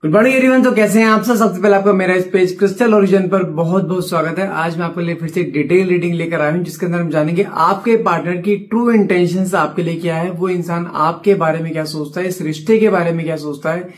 Good morning everyone. तो कैसे हैं आप सब। सबसे पहले आपका मेरा इस पेज क्रिस्टल ओरिजिन पर बहुत बहुत स्वागत है। आज मैं आपके लिए फिर से डिटेल रीडिंग लेकर आया हूं, जिसके अंदर हम जानेंगे आपके पार्टनर की ट्रू इंटेंशंस आपके लिए क्या है, वो इंसान आपके बारे में क्या सोचता है, इस रिश्ते के बारे में क्या सोचता है,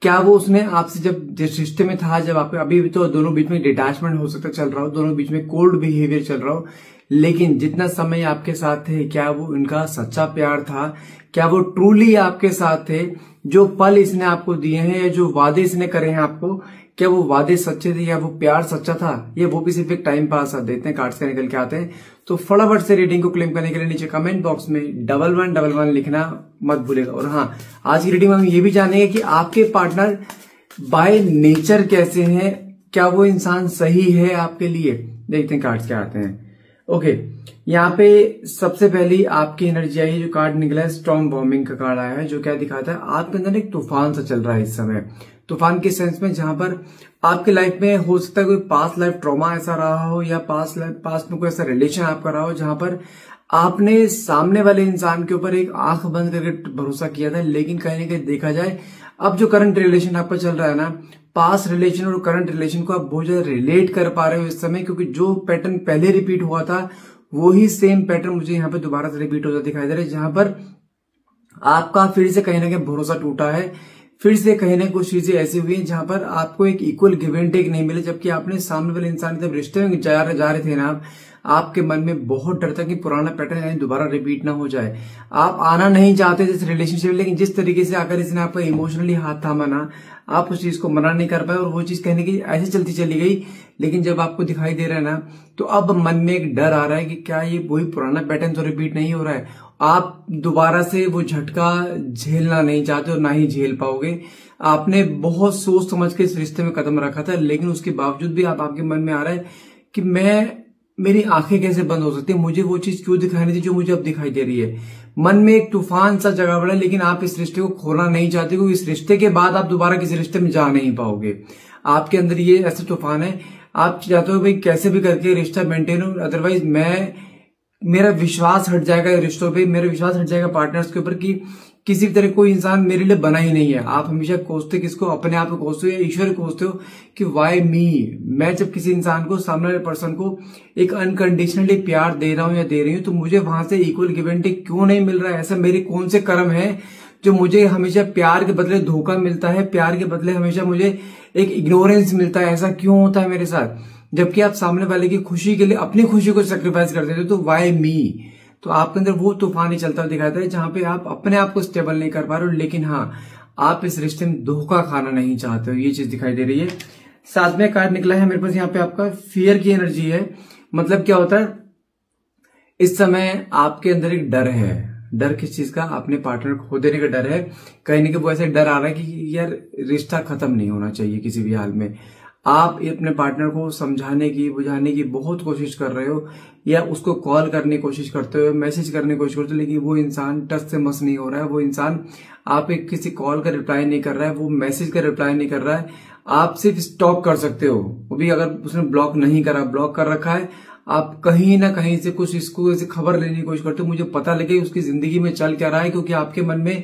क्या वो उसने आपसे जब जिस रिश्ते में था, जब आपके अभी भी तो दोनों बीच में डिटैचमेंट हो सकता चल रहा हो, दोनों बीच में कोल्ड बिहेवियर चल रहा हो, लेकिन जितना समय आपके साथ थे क्या वो उनका सच्चा प्यार था, क्या वो ट्रूली आपके साथ थे, जो पल इसने आपको दिए हैं या जो वादे इसने करे हैं आपको, क्या वो वादे सच्चे थे या वो प्यार सच्चा था, या वो भी सिर्फ एक टाइम पास आप देते हैं, कार्ड्स से निकल के आते हैं। तो फटाफट से रीडिंग को क्लेम करने के लिए नीचे कमेंट बॉक्स में 1111 लिखना मत भूलेगा। और हाँ, आज की रीडिंग में हम ये भी जानेंगे कि आपके पार्टनर बाय नेचर कैसे हैं, क्या वो इंसान सही है आपके लिए। देखते हैं कार्ड्स क्या आते हैं। ओके, यहाँ पे सबसे पहली आपकी एनर्जी आई है, जो कार्ड निकला है स्टॉर्म बॉम्बिंग का कार्ड आया है, जो क्या दिखाता है आपके अंदर एक तूफान सा चल रहा है इस समय। तूफान के सेंस में जहां पर आपके लाइफ में हो सकता है कोई पास्ट लाइफ ट्रॉमा ऐसा रहा हो, या पास्ट में कोई ऐसा रिलेशन आपका रहा हो जहां पर आपने सामने वाले इंसान के ऊपर एक आंख बंद करके भरोसा किया था, लेकिन कहीं ना कहीं देखा जाए अब जो करंट रिलेशन आपका चल रहा है ना, पास्ट रिलेशन और करंट रिलेशन को आप बहुत ज्यादा रिलेट कर पा रहे हो इस समय, क्योंकि जो पैटर्न पहले रिपीट हुआ था वही सेम पैटर्न मुझे यहाँ पे दोबारा से रिपीट होता दिखाई दे रहा है, जहां पर आपका फिर से कहीं ना कहीं भरोसा टूटा है, फिर से कहीं ना कुछ चीजें ऐसी हुई हैं जहां पर आपको एक इक्वल गिव एंड टेक नहीं मिले, जबकि आपने सामने वाले इंसान जब रिश्ते में जा रहे थे ना, आपके मन में बहुत डर था कि पुराना पैटर्न दोबारा रिपीट ना हो जाए। आप आना नहीं चाहते इस रिलेशनशिप में, लेकिन जिस तरीके से अगर इसने आपका इमोशनली हाथ थामा ना, आप उस चीज को मना नहीं कर पाए और वो चीज कहने की ऐसे चलती चली गई। लेकिन जब आपको दिखाई दे रहा है ना, तो अब मन में एक डर आ रहा है कि क्या ये वही पुराना पैटर्न तो रिपीट नहीं हो रहा है। आप दोबारा से वो झटका झेलना नहीं चाहते और ना ही झेल पाओगे। आपने बहुत सोच समझ के इस रिश्ते में कदम रखा था, लेकिन उसके बावजूद भी आपके मन में आ रहा है कि मेरी आंखें कैसे बंद हो सकती है, मुझे वो चीज क्यों दिखाई नहीं थी जो मुझे अब दिखाई दे रही है। मन में एक तूफान सा जगा पड़ा है, लेकिन आप इस रिश्ते को खोना नहीं चाहते, क्योंकि इस रिश्ते के बाद आप दोबारा किसी रिश्ते में जा नहीं पाओगे। आपके अंदर ये ऐसा तूफान है, आप चाहते हो भाई कैसे भी करके रिश्ता मेंटेन हो, अदरवाइज मेरा विश्वास हट जाएगा रिश्तों पे, मेरा विश्वास हट जाएगा पार्टनर्स के ऊपर कि किसी भी तरह कोई इंसान मेरे लिए बना ही नहीं है। आप हमेशा कोसते किसको, अपने आप को कोसते हो या ईश्वर को कोसते हो कि वाई मी। मैं जब किसी इंसान को, सामने वाले पर्सन को एक अनकंडीशनली प्यार दे रहा हूं या दे रही हूं, तो मुझे वहां से इक्वल गिव एंड टेक क्यों नहीं मिल रहा है। ऐसा मेरे कौन से कर्म है जो मुझे हमेशा प्यार के बदले धोखा मिलता है, प्यार के बदले हमेशा मुझे एक इग्नोरेंस मिलता है। ऐसा क्यों होता है मेरे साथ, जबकि आप सामने वाले की खुशी के लिए अपनी खुशी को सेक्रीफाइस कर देते हो। तो वाई मी। तो आपके अंदर वो तूफान ही चलता हुआ दिखाता है जहां पे आप अपने आप को स्टेबल नहीं कर पा रहे हो, लेकिन हाँ, आप इस रिश्ते में धोखा खाना नहीं चाहते हो, ये चीज दिखाई दे रही है। साथ में कार्ड निकला है मेरे पास यहाँ पे आपका फियर की एनर्जी है। मतलब क्या होता है, इस समय आपके अंदर एक डर है। डर किस चीज का, अपने पार्टनर को खो देने का डर है। कहीं ना कहीं वो ऐसे डर आ रहा है कि यार रिश्ता खत्म नहीं होना चाहिए किसी भी हाल में। आप अपने पार्टनर को समझाने की, बुझाने की बहुत कोशिश कर रहे हो, या उसको कॉल करने की कोशिश करते हो, मैसेज करने की कोशिश करते हो, लेकिन वो इंसान टच से मस नहीं हो रहा है। वो इंसान आप एक किसी कॉल का रिप्लाई नहीं कर रहा है, वो मैसेज का रिप्लाई नहीं कर रहा है। आप सिर्फ स्टॉप कर सकते हो, वो भी अगर उसने ब्लॉक नहीं करा, ब्लॉक कर रखा है, आप कहीं ना कहीं से कुछ इसको ऐसे खबर लेने की कोशिश करते हो, मुझे पता लगे उसकी जिंदगी में चल क्या रहा है, क्योंकि आपके मन में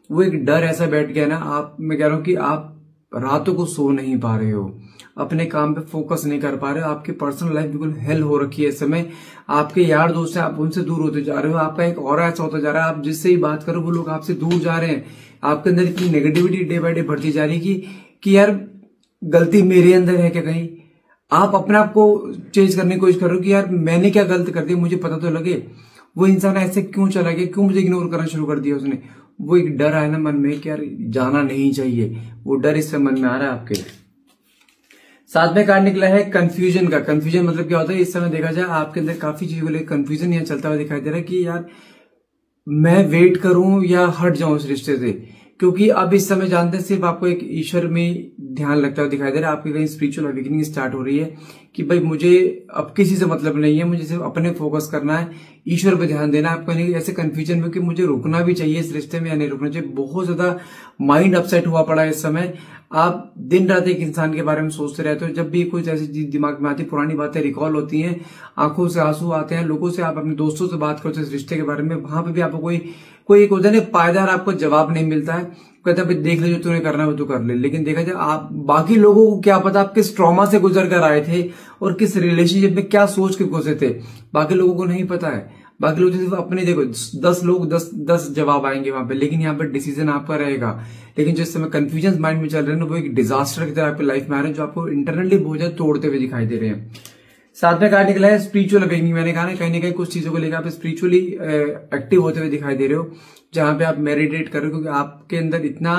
वो एक डर ऐसा बैठ गया ना। मैं कह रहा हूं कि आप रातों को सो नहीं पा रहे हो, अपने काम पे फोकस नहीं कर पा रहे हो, आपकी पर्सनल लाइफ बिल्कुल हेल हो रखी है इस समय। आपके यार दोस्त हैं, आप उनसे दूर होते जा रहे हो, आपका एक ऑरा ऐसा होता जा रहा है, आप जिससे ही बात करो वो लोग आपसे दूर जा रहे हैं। आपके अंदर इतनी नेगेटिविटी डे बाय डे बढ़ती जा रही है कि यार गलती मेरे अंदर है क्या, कहीं आप अपने आप को चेंज करने की कोशिश कर रहे हो कि यार मैंने क्या गलत कर दिया, मुझे पता तो लगे। वो इंसान ऐसे क्यों चला गया, क्यों मुझे इग्नोर करना शुरू कर दिया उसने। वो एक डर आया ना मन में कि यार जाना नहीं चाहिए, वो डर इससे मन में आ रहा है आपके। साथ में कार्ड निकला है कंफ्यूजन का। कंफ्यूजन मतलब क्या होता है, इस समय देखा जाए आपके अंदर काफी चीजों को लेकर कंफ्यूजन यहाँ चलता हुआ दिखाई दे रहा है कि यार मैं वेट करूं या हट जाऊं इस रिश्ते से, क्योंकि अब इस समय जानते हैं सिर्फ आपको एक ईश्वर में ध्यान लगता हुआ दिखाई दे रहा है। आपकी कहीं स्पिरिचुअल अवेकनिंग स्टार्ट हो रही है कि भाई मुझे अब किसी से मतलब नहीं है, मुझे सिर्फ अपने फोकस करना है, ईश्वर पे ध्यान देना है। आपको नहीं ऐसे कंफ्यूजन में कि मुझे रुकना भी चाहिए इस रिश्ते में या नहीं रुकना चाहिए। बहुत ज्यादा माइंड अपसेट हुआ पड़ा है इस समय। आप दिन रात एक इंसान के बारे में सोचते रहते हो। जब भी कुछ ऐसी चीज दिमाग में आती है, पुरानी बातें रिकॉल होती हैं, आंखों से आंसू आते हैं, लोगों से आप अपने दोस्तों से बात करते हो इस रिश्ते के बारे में, वहां पे भी आपको कोई एक होता है पायदार आपको जवाब नहीं मिलता है। कहता है देख ले, जो तूने करना है वो तू कर ले। लेकिन देखा जाए आप बाकी लोगों को क्या पता आप किस ट्रॉमा से गुजर कर आए थे और किस रिलेशनशिप में क्या सोच के घुसे थे, बाकी लोगों को नहीं पता है। बाकी लोग सिर्फ अपने, देखो 10 लोग 10 जवाब आएंगे वहां पे, लेकिन यहाँ पे डिसीजन आपका रहेगा। लेकिन जिस समय कंफ्यूजन माइंड में चल रहे हैं ना, वो एक डिजास्टर की तरह आपकी लाइफ में आ रहे हैं, जो आपको इंटरनली बहुत ज्यादा तोड़ते हुए दिखाई दे रहे हैं। साथ में कार्ड निकला है स्पिरिचुअल अवेकनिंग। मैंने कहा ना कहीं कुछ चीजों को लेकर आप स्पिरिचुअली एक्टिव होते हुए दिखाई दे रहे हो, जहां पे आप मेडिटेट कर रहे हो, क्योंकि आपके अंदर इतना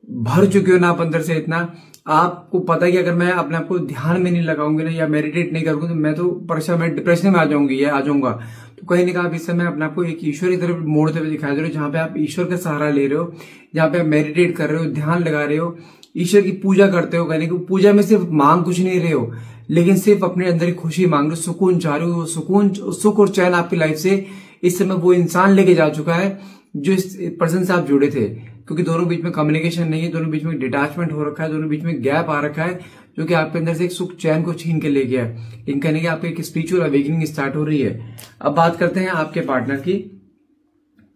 भर चुके हो ना आप अंदर से, इतना आपको पता है कि अगर मैं अपने आप को ध्यान में नहीं लगाऊंगी ना या मेडिटेट नहीं करूंगी तो मैं तो परेशान, मैं डिप्रेशन में आ जाऊंगा। तो कहीं ना कहीं आप इस समय अपने आप को एक ईश्वर की तरफ मोड़ते हुए दिखाई दे रहे हो, जहां पे आप ईश्वर का सहारा ले रहे हो, जहां पे आप मेडिटेट कर रहे हो, ध्यान लगा रहे हो, ईश्वर की पूजा करते हो। कहने की पूजा में सिर्फ मांग कुछ नहीं रहे हो, लेकिन सिर्फ अपने अंदर की खुशी मांग रहे हो, सुकून चाह रहे हो। सुकून, सुख और चैन आपकी लाइफ से इस समय वो इंसान लेके जा चुका है जो इस पर्सन से आप जुड़े थे, क्योंकि दोनों बीच में कम्युनिकेशन नहीं है, दोनों बीच में डिटैचमेंट हो रखा है, दोनों बीच में गैप आ रखा है, जो कि आपके अंदर से एक सुख चैन को छीन के ले गया है। लेकिन कहने की आपकी एक स्पिरिचुअल अवेकनिंग स्टार्ट हो रही है। अब बात करते हैं आपके पार्टनर की।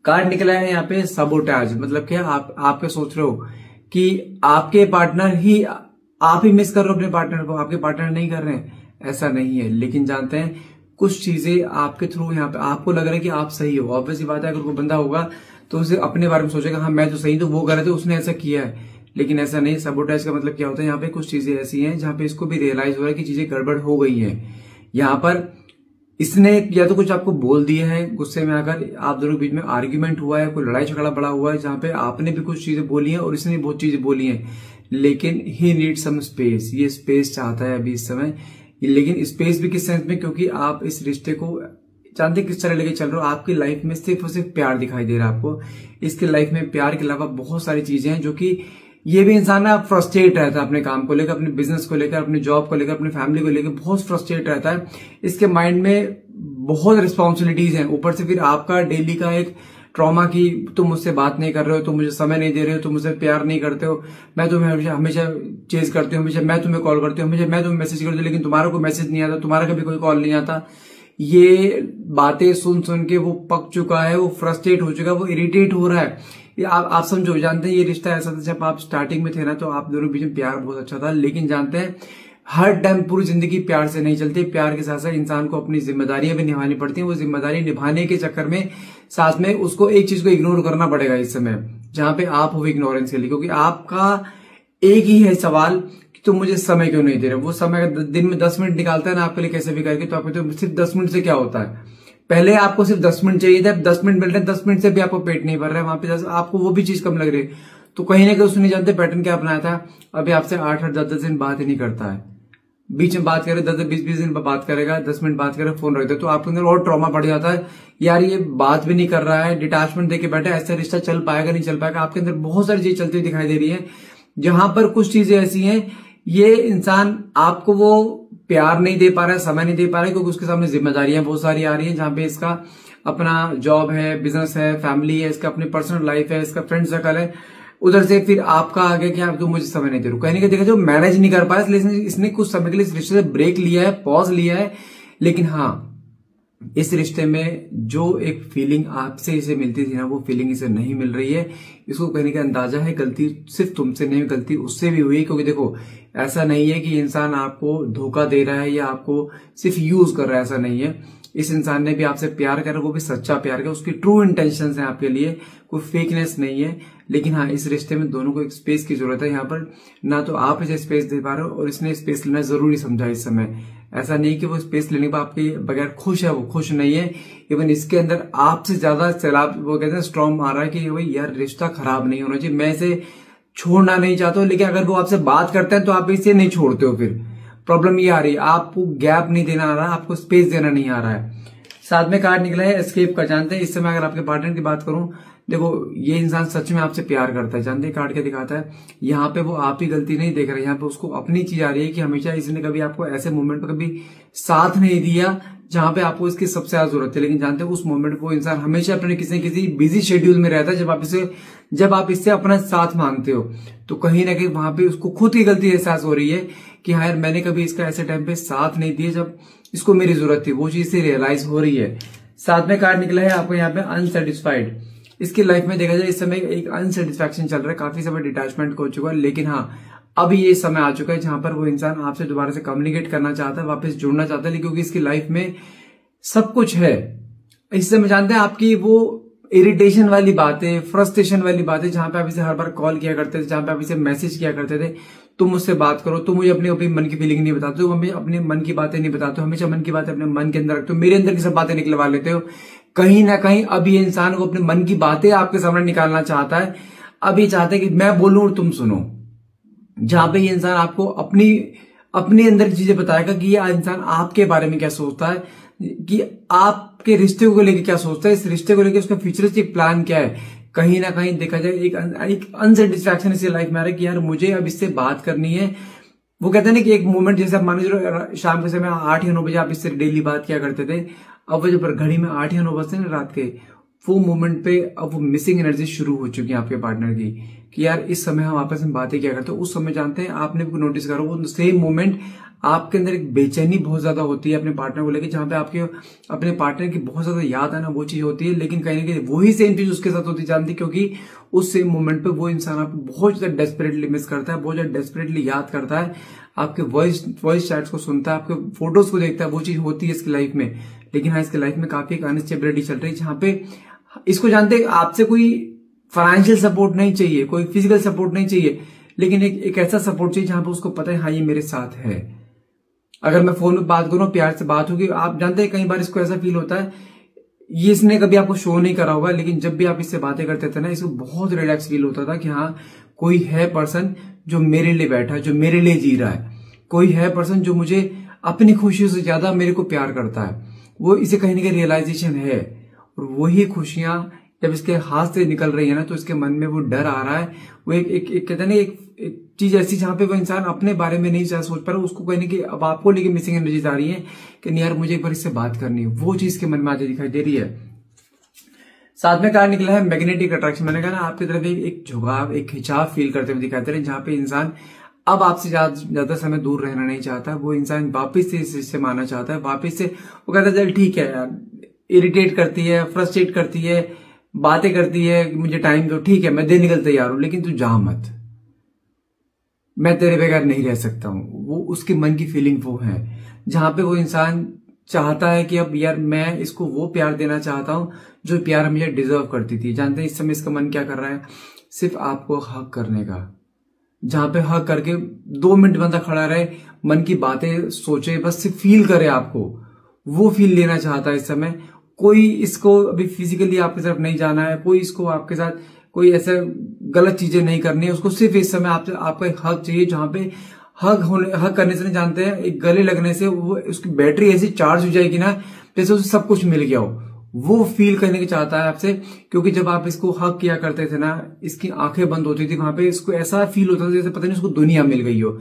कार्ड निकला है यहाँ पे सबोटाज, मतलब क्या आपके सोच रहे हो कि आपके पार्टनर ही, आप ही मिस कर रहे हो अपने पार्टनर को, आपके पार्टनर नहीं कर रहे हैं, ऐसा नहीं है। लेकिन जानते हैं कुछ चीजें आपके थ्रू यहाँ पे आपको लग रहा है कि आप सही हो। ऑब्वियसली बात है, अगर कोई बंदा होगा तो उसे अपने बारे में सोचेगा हाँ मैं तो सही, तो वो गलत है, उसने ऐसा किया है। लेकिन ऐसा नहीं। सबोटाइज का मतलब क्या होता है, यहाँ पे कुछ चीजें ऐसी हैं जहां पे इसको भी रियलाइज हो रहा है कि चीजें गड़बड़ हो गई हैं। यहाँ पर इसने या तो कुछ आपको बोल दिया है, गुस्से में आकर आप दोनों के बीच में आर्ग्यूमेंट हुआ है, कोई लड़ाई झगड़ा बड़ा हुआ है, जहां पे आपने भी कुछ चीजें बोली हैं और इसने भी बहुत चीजें बोली हैं। लेकिन ही नीड सम स्पेस, ये स्पेस चाहता है अभी इस समय। लेकिन स्पेस भी किस सेंस में, क्योंकि आप इस रिश्ते को जानते किस तरह लेके चल रहे हो। आपकी लाइफ में सिर्फ और सिर्फ प्यार दिखाई दे रहा है आपको। इसकी लाइफ में प्यार के अलावा बहुत सारी चीजें हैं, जो कि ये भी इंसान ना फ्रस्ट्रेट रहता है अपने काम को लेकर, अपने बिजनेस को लेकर, अपने जॉब को लेकर, अपनी फैमिली को लेकर, बहुत फ्रस्ट्रेट रहता है। इसके माइंड में बहुत रिस्पॉन्सिबिलिटीज हैं, ऊपर से फिर आपका डेली का एक ट्रॉमा की तुम मुझसे बात नहीं कर रहे हो, तुम मुझे समय नहीं दे रहे हो, तुम मुझसे प्यार नहीं करते हो, मैं तुम्हें हमेशा चेज करती हूँ, हमेशा मैं तुम्हें कॉल करती हूँ, हमेशा मैं तुम्हें मैसेज करती हूँ, लेकिन तुम्हारा कोई मैसेज नहीं आता, तुम्हारा कभी कोई कॉल नहीं आता। ये बातें सुन सुन के वो पक चुका है, वो फ्रस्ट्रेट हो चुका है, वो इरिटेट हो रहा है। आप समझो, जानते हैं ये रिश्ता ऐसा था, जब आप स्टार्टिंग में थे ना तो आप दोनों के बीच में प्यार बहुत अच्छा था। लेकिन जानते हैं हर टाइम पूरी जिंदगी प्यार से नहीं चलती, प्यार के साथ साथ इंसान को अपनी जिम्मेदारियां भी निभानी पड़ती हैं। वो जिम्मेदारी निभाने के चक्कर में साथ में उसको एक चीज को इग्नोर करना पड़ेगा इस समय, जहां पे आप हो इग्नोरेंस के लिए, क्योंकि आपका एक ही है सवाल कि तुम मुझे समय क्यों नहीं दे रहे। वो समय दिन में 10 मिनट निकालता है ना आपके लिए कैसे भी करके, तो आपको तो सिर्फ 10 मिनट से क्या होता है। पहले आपको सिर्फ 10 मिनट चाहिए था, 10 मिनट मिल रहे हैं, 10 मिनट से भी आपको पेट नहीं भर रहा है, वहां पे आपको वो भी चीज कम लग रही है। तो कहीं ना कहीं उसने नहीं जानते पैटर्न क्या अपनाया था, अभी आपसे 8-8 10-10 दिन बात ही नहीं करता है। बीच में बात करे 10-20 दिन बात करेगा, 10 मिनट बात करे फोन रख दे, तो आपके अंदर और ट्रॉमा बढ़ जाता है। यार ये बात भी नहीं कर रहा है, डिटैचमेंट देके बैठा है, ऐसा रिश्ता चल पाएगा नहीं चल पाएगा। आपके अंदर बहुत सारी चीजें चलती हुई दिखाई दे रही है, जहां पर कुछ चीजें ऐसी हैं, ये इंसान आपको वो प्यार नहीं दे पा रहा है, समय नहीं दे पा रहा है, क्योंकि उसके सामने जिम्मेदारियां बहुत सारी आ रही हैं, जहां पे इसका अपना जॉब है, बिजनेस है, फैमिली है, इसका अपनी पर्सनल लाइफ है, इसका फ्रेंड सर्कल है। उधर से फिर आपका आगे कि आप तुम मुझे समय नहीं दे रहे हो, कहने का देखा जो मैनेज नहीं कर पाया, इसलिए इसने कुछ समय के लिए इस रिश्ते से ब्रेक लिया है, पॉज लिया है। लेकिन हाँ, इस रिश्ते में जो एक फीलिंग आपसे इसे मिलती थी ना, वो फीलिंग इसे नहीं मिल रही है। इसको कहने का अंदाजा है गलती सिर्फ तुमसे नहीं, गलती उससे भी हुई। क्योंकि देखो ऐसा नहीं है कि इंसान आपको धोखा दे रहा है या आपको सिर्फ यूज कर रहा है, ऐसा नहीं है। इस इंसान ने भी आपसे प्यार करा, वो भी सच्चा प्यार किया, उसकी ट्रू इंटेंशंस हैं आपके लिए, कोई फेकनेस नहीं है। लेकिन हाँ, इस रिश्ते में दोनों को एक स्पेस की जरूरत है। यहाँ पर ना तो आप इसे स्पेस दे पा रहे हो और इसने स्पेस लेना जरूरी समझा इस समय। ऐसा नहीं कि वो स्पेस लेने पर आपके बगैर खुश है, वो खुश नहीं है। इवन इसके अंदर आपसे ज्यादा सैलाब वो कहते हैं स्ट्रॉन्ग आ रहा है कि भाई यार रिश्ता खराब नहीं होना चाहिए, मैं इसे छोड़ना नहीं चाहता हूं। लेकिन अगर वो आपसे बात करते हैं तो आप इसे नहीं छोड़ते हो, फिर प्रॉब्लम ये आ रही है, आपको गैप नहीं देना आ रहा है, आपको स्पेस देना नहीं आ रहा है। साथ में कार्ड निकला है एस्केप का। जानते हैं इस समय अगर आपके पार्टनर की बात करूं, देखो ये इंसान सच में आपसे प्यार करता है। जानते हैं कार्ड क्या दिखाता है, यहाँ पे वो आप ही गलती नहीं देख रहे, यहाँ पे उसको अपनी चीज आ रही है कि हमेशा इसने कभी आपको ऐसे मोमेंट पर कभी साथ नहीं दिया जहां पे आपको इसकी सबसे ज्यादा जरूरत है, लेकिन जानते हैं उस मोमेंट पे वो इंसान हमेशा अपने किसी न किसी बिजी शेड्यूल में रहता है। जब आप इससे अपना साथ मांगते हो तो कहीं ना कहीं वहां पे उसको खुद की गलती एहसास हो रही है कि हाँ यार, मैंने कभी इसका ऐसे टाइम पे साथ नहीं दिया जब इसको मेरी जरूरत थी। वो चीज से रियलाइज हो रही है। साथ में कार्ड निकला है आपको यहाँ पे अनसेटिस्फाइड। इसकी लाइफ में देखा जाए इस समय एक अनसेटिस्फैक्शन चल रहा है, काफी समय डिटैचमेंट हो चुका है, लेकिन हाँ अभी ये समय आ चुका है जहां पर वो इंसान आपसे दोबारा से कम्युनिकेट करना चाहता है, वापस जुड़ना चाहता है, क्योंकि इसकी लाइफ में सब कुछ है। इस समय जानते हैं आपकी वो इरिटेशन वाली बातें, फ्रस्ट्रेशन वाली बातें, जहां पे आप इसे हर बार कॉल किया करते थे, जहां पे आप इसे मैसेज किया करते थे, तुम मुझसे बात करो, तुम मुझे अपनी मन की फीलिंग नहीं बताते हो, हमें अपने मन की बातें नहीं बताते हो, हमेशा मन की बातें अपने मन के अंदर रखते हो, मेरे अंदर की सब बातें निकलवा लेते हो। कहीं ना कहीं अब ये इंसान को अपने मन की बातें आपके सामने निकालना चाहता है। अब ये चाहता है कि मैं बोलूं और तुम सुनो। जहां पे ये इंसान आपको अपने अंदर की चीजें बताएगा कि ये इंसान आपके बारे में क्या सोचता है, कि आपके रिश्ते को लेकर क्या सोचता है, इस रिश्ते को लेकर उसका फ्यूचरिस्टिक प्लान क्या है। कहीं ना कहीं देखा जाए एक अनसेटिस्फैक्शन इसी लाइफ में आ रहा है कि यार मुझे अब इससे बात करनी है। वो कहते हैं ना कि एक मोमेंट जैसे आप मान लीजिए शाम के समय 8 या 9 बजे आप इससे डेली बात किया करते थे, अब वो जब घड़ी में 8 या 9 बजते ना रात के, वो मोमेंट पे अब वो मिसिंग एनर्जी शुरू हो चुकी है आपके पार्टनर की, कि यार इस समय हम आपस में बातें क्या करते हैं। उस समय जानते हैं आपने भी नोटिस करो, वो सेम मोमेंट आपके अंदर एक बेचैनी बहुत ज्यादा होती है अपने पार्टनर को लेकर, जहां पे आपके अपने पार्टनर की बहुत ज्यादा याद आना वो चीज होती है, लेकिन कहीं ना कहीं वही सेम चीज उसके साथ होती जानती, क्योंकि उस सेम मोमेंट पे वो इंसान आपको बहुत ज्यादा डेस्परेटली मिस करता है, बहुत ज्यादा डेस्परेटली याद करता है, आपके वॉइस चैट्स को सुनता है, आपके फोटोज को देखता है। वो चीज होती है इसकी लाइफ में, लेकिन हाँ इसकी लाइफ में काफी एक अनस्टेबिलिटी चल रही है, जहां पे इसको जानते हैं आपसे कोई फाइनेंशियल सपोर्ट नहीं चाहिए, कोई फिजिकल सपोर्ट नहीं चाहिए, लेकिन एक ऐसा सपोर्ट चाहिए जहां पे उसको पता है हाँ ये मेरे साथ है। अगर मैं फोन में बात करूं, प्यार से बात होगी, आप जानते हैं कई बार इसको ऐसा फील होता है, ये इसने कभी आपको शो नहीं करा होगा, लेकिन जब भी आप इससे बातें करते थे ना, इसको बहुत रिलैक्स फील होता था कि हाँ कोई है पर्सन जो मेरे लिए बैठा है, जो मेरे लिए जी रहा है, कोई है पर्सन जो मुझे अपनी खुशियों से ज्यादा मेरे को प्यार करता है। वो इसे कहीं ना कहीं रियलाइजेशन है, और वही खुशियां जब इसके हाथ से निकल रही है ना, तो इसके मन में वो डर आ रहा है। वो एक कहते हैं ना एक चीज ऐसी जहां पे वो इंसान अपने बारे में नहीं ज्यादा सोच पा रहा, उसको कहने की अब आपको लेके मिसिंग एनर्जीज आ रही है कि नहीं यार मुझे एक बार इससे बात करनी है, वो चीज के मन में आती दिखाई दे रही है। साथ में कार्ड निकला है मैग्नेटिक अट्रैक्शन। मैंने कहा ना आपकी तरफ एक झुकाव, एक खिंचाव फील करते हुए दिखाई दे रहे हैं, जहां पे इंसान अब आपसे ज्यादा समय दूर रहना नहीं चाहता। वो इंसान वापिस से इस रिश्ते में आना चाहता है, वापिस से वो कहता है चल ठीक है यार, इरिटेट करती है, फ्रस्ट्रेट करती है, बातें करती है, मुझे टाइम दो, ठीक है मैं देने के लिए तैयार हूं, लेकिन तू जा मत, मैं तेरे बगैर नहीं रह सकता हूं। वो उसके मन की फीलिंग वो है, जहां पे वो इंसान चाहता है कि अब यार मैं इसको वो प्यार देना चाहता हूं जो प्यार हमेशा डिजर्व करती थी। जानते हैं इस समय इसका मन क्या कर रहा है, सिर्फ आपको हक करने का, जहां पे हक करके 2 मिनट बंदा खड़ा रहे, मन की बातें सोचे, बस सिर्फ फील करे आपको, वो फील लेना चाहता है इस समय। कोई इसको अभी फिजिकली आपकी तरफ नहीं जाना है, कोई इसको आपके साथ कोई ऐसा गलत चीजें नहीं करनी है, उसको सिर्फ इस समय आपका एक हक चाहिए, जहां पे हक करने से नहीं जानते हैं, एक गले लगने से वो उसकी बैटरी ऐसी चार्ज हो जाएगी ना जैसे उसे सब कुछ मिल गया हो। वो फील करने की चाहता है आपसे, क्योंकि जब आप इसको हक किया करते थे ना, इसकी आंखें बंद होती थी, वहां पे इसको ऐसा फील होता था जैसे पता नहीं उसको दुनिया मिल गई हो।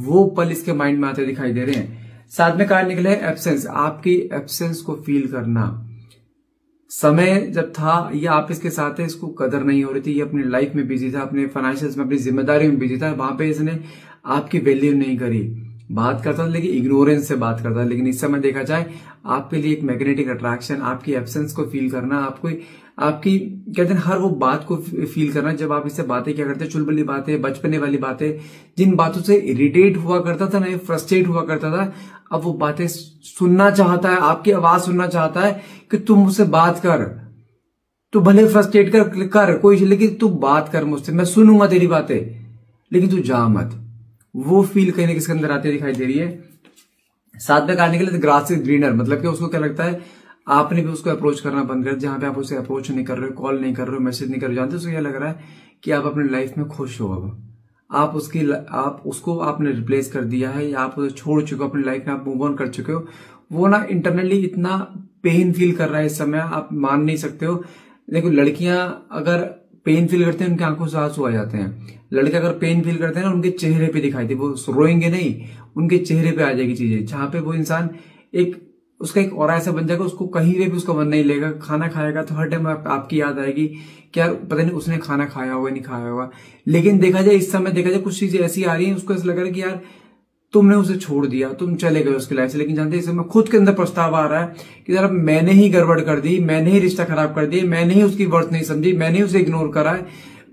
वो पल इसके माइंड में आते दिखाई दे रहे हैं। साथ में कार्ड निकले है एब्सेंस। आपकी एब्सेंस को फील करना, समय जब था ये आप इसके साथ है, इसको कदर नहीं हो रही थी, ये अपनी लाइफ में बिजी था, अपने फाइनेंशियल्स में, अपनी जिम्मेदारी में बिजी था, वहां पे इसने आपकी वैल्यू नहीं करी। बात करता था लेकिन इग्नोरेंस से बात करता था। लेकिन इस समय देखा जाए आपके लिए एक मैग्नेटिक अट्रैक्शन, आपकी एब्सेंस को फील करना, आपकी कहते हैं हर वो बात को फील करना, जब आप इससे बातें क्या करते, चुलबुली बातें, बचपने वाली बातें, जिन बातों से इरिटेट हुआ करता था ना, फ्रस्ट्रेट हुआ करता था, अब वो बातें सुनना चाहता है, आपकी आवाज सुनना चाहता है कि तुम मुझसे बात कर, तू भले फ्रस्ट्रेट कर कोई, लेकिन तू बात कर मुझसे, मैं सुनूंगा तेरी बातें, लेकिन तू जा मत। वो फील कहीं ना किसके अंदर आती दिखाई दे रही है। साथ में करने के लिए ग्रास इज ग्रीनर, मतलब कि उसको क्या लगता है आपने भी उसको अप्रोच करना बंद कर, जहां पे आप उसे अप्रोच नहीं कर रहे हो, कॉल नहीं कर रहे हो, मैसेज नहीं कर रहे हो, जानते हो उसको क्या लग रहा है कि आप अपनी लाइफ में खुश हो। अब आप उसको आपने रिप्लेस कर दिया है, या आप उसे छोड़ चुके हो, अपनी लाइफ में आप मूव ऑन कर चुके हो। वो ना इंटरनली इतना पेन फील कर रहा है इस समय, आप मान नहीं सकते हो। देखो लड़कियां अगर पेन फील करते हैं उनकी आंखों से आंसू आ जाते हैं, लड़के अगर पेन फील करते हैं ना उनके चेहरे पे दिखाई दे, वो रोएंगे नहीं, उनके चेहरे पे आ जाएगी चीजें, जहां पे वो इंसान एक उसका एक और ऐसा बन जाएगा, उसको कहीं पे भी उसका मन नहीं लेगा। खाना खाएगा तो हर टाइम आपकी याद आएगी कि यार पता नहीं उसने खाना खाया होगा नहीं खाया होगा। लेकिन देखा जाए इस समय देखा जाए कुछ चीजें ऐसी आ रही हैं, उसको ऐसा लग रहा है कि यार तुमने उसे छोड़ दिया, तुम चले गए उसकी लाइफ से। लेकिन जानते इस समय खुद के अंदर पछतावा आ रहा है कि यार मैंने ही गड़बड़ कर दी, मैंने ही रिश्ता खराब कर दिया, मैंने ही उसकी वर्थ नहीं समझी, मैंने ही उसे इग्नोर करा है,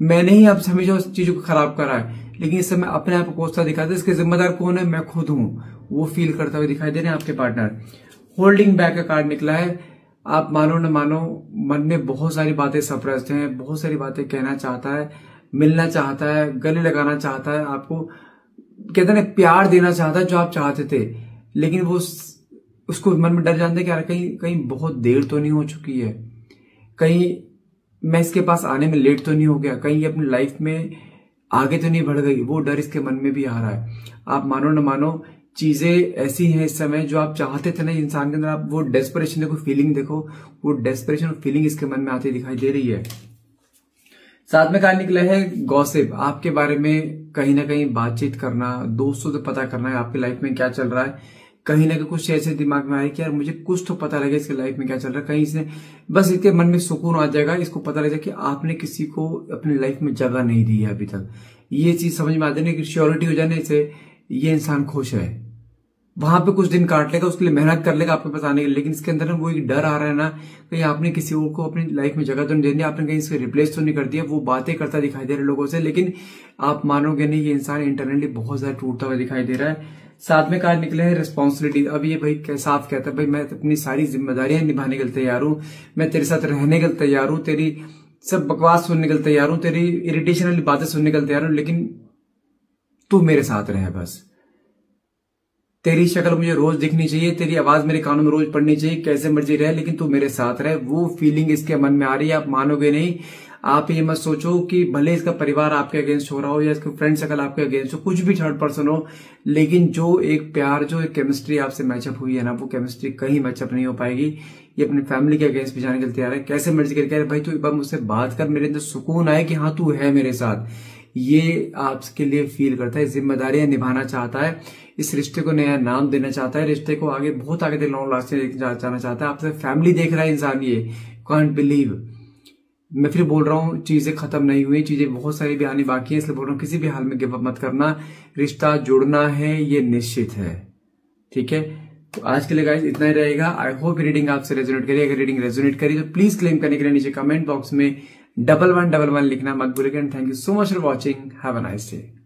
मैंने ही आप हमेशा उस चीजों को खराब करा है। लेकिन इस समय अपने आप को कोसता दिखाता है, इसके जिम्मेदार कौन है? मैं खुद हूं। वो फील करता हुआ दिखाई दे रहे हैं आपके पार्टनर। होल्डिंग बैक का कार्ड निकला है। आप मानो न मानो मन में बहुत सारी बातें सप्रेस्ड हैं, बहुत सारी बातें कहना चाहता है, मिलना चाहता है, गले लगाना चाहता है, आपको कहते हैं प्यार देना चाहता है जो आप चाहते थे। लेकिन वो उसको मन में डर जानते हैं कि यार कहीं कहीं बहुत देर तो नहीं हो चुकी है, कहीं मैं इसके पास आने में लेट तो नहीं हो गया, कहीं अपनी लाइफ में आगे तो नहीं बढ़ गई। वो डर इसके मन में भी आ रहा है। आप मानो न मानो चीजें ऐसी हैं इस समय जो आप चाहते थे ना इंसान के अंदर, आप वो डेस्परेशन देखो, फीलिंग देखो, वो डेस्परेशन और फीलिंग इसके मन में आती दिखाई दे रही है। साथ में कार्ड निकला है गॉसिप। आपके बारे में कहीं ना कहीं बातचीत करना, दोस्तों से पता करना है आपकी लाइफ में क्या चल रहा है। कहीं ना कहीं कुछ ऐसे दिमाग में आए कि यार मुझे कुछ तो पता लगे इसकी लाइफ में क्या चल रहा है, कहीं से बस इसके मन में सुकून आ जाएगा, इसको पता लग जाए कि आपने किसी को अपनी लाइफ में जगह नहीं दी है अभी तक। ये चीज समझ में आ जाने की श्योरिटी हो जाने से ये इंसान खुश है। वहां पे कुछ दिन काट लेगा, उसके लिए मेहनत कर लेगा आपके पास आने के लिए, लेकिन इसके अंदर ना वो एक डर आ रहा है ना, कहीं आपने किसी और को अपनी लाइफ में जगह तो नहीं देनी, आपने कहीं इसको रिप्लेस तो नहीं कर दिया। वो बातें करता दिखाई दे रहे लोगों से, लेकिन आप मानोगे नहीं ये इंसान इंटरनली बहुत ज्यादा टूटता हुआ दिखाई दे रहा है। साथ में कार्ड निकले हैं रिस्पॉन्सिबिलिटी। अब ये भाई साफ कहता है भाई मैं अपनी सारी जिम्मेदारियां निभाने के लिए तैयार हूं, मैं तेरे साथ रहने के लिए तैयार हूं, तेरी सब बकवास सुनने के लिए तैयार हूं, तेरी इरिटेशन वाली बातें सुनने के लिए तैयार हूं, लेकिन तू मेरे साथ रहे बस। तेरी शक्ल मुझे रोज दिखनी चाहिए, तेरी आवाज मेरे कानों में रोज पड़नी चाहिए, कैसे मर्जी रहे लेकिन तू मेरे साथ रहे। वो फीलिंग इसके मन में आ रही है। आप मानोगे नहीं। आप ये मत सोचो कि भले इसका परिवार आपके अगेंस्ट हो रहा हो या इसके फ्रेंड सर्कल आपके अगेंस्ट हो, कुछ भी थर्ड पर्सन हो, लेकिन जो एक प्यार, जो एक केमिस्ट्री आपसे मैचअप हुई है ना, वो केमिस्ट्री कहीं मैचअप नहीं हो पाएगी। ये अपनी फैमिली के अगेंस्ट भी जाने के लिए तैयार है। कैसे मर्जी करके भाई तू एक बार मुझसे बात कर, मेरे अंदर सुकून आए कि हाँ तू है मेरे साथ। ये आपके लिए फील करता है, जिम्मेदारियां निभाना चाहता है, इस रिश्ते को नया नाम देना चाहता है, रिश्ते को आगे बहुत आगे तक लॉन्ग लास्टिंग जाना चाहता है। आपसे फैमिली देख रहा है इंसान। ये कांट बिलीव। मैं फिर बोल रहा हूँ चीजें खत्म नहीं हुई, चीजें बहुत सारी भी आनी बाकी है, इसलिए बोल रहा हूँ किसी भी हाल में गिव अप मत करना। रिश्ता जुड़ना है ये निश्चित है। ठीक है, तो आज के लिए गाइस इतना ही रहेगा। आई होप रीडिंग आपसे रेजोनेट करी। अगर रीडिंग रेजोनेट करी तो प्लीज क्लेम करने के लिए नीचे कमेंट बॉक्स में 1111 लिखना मत भूलिएगा। Thank you so much for watching. Have a nice day.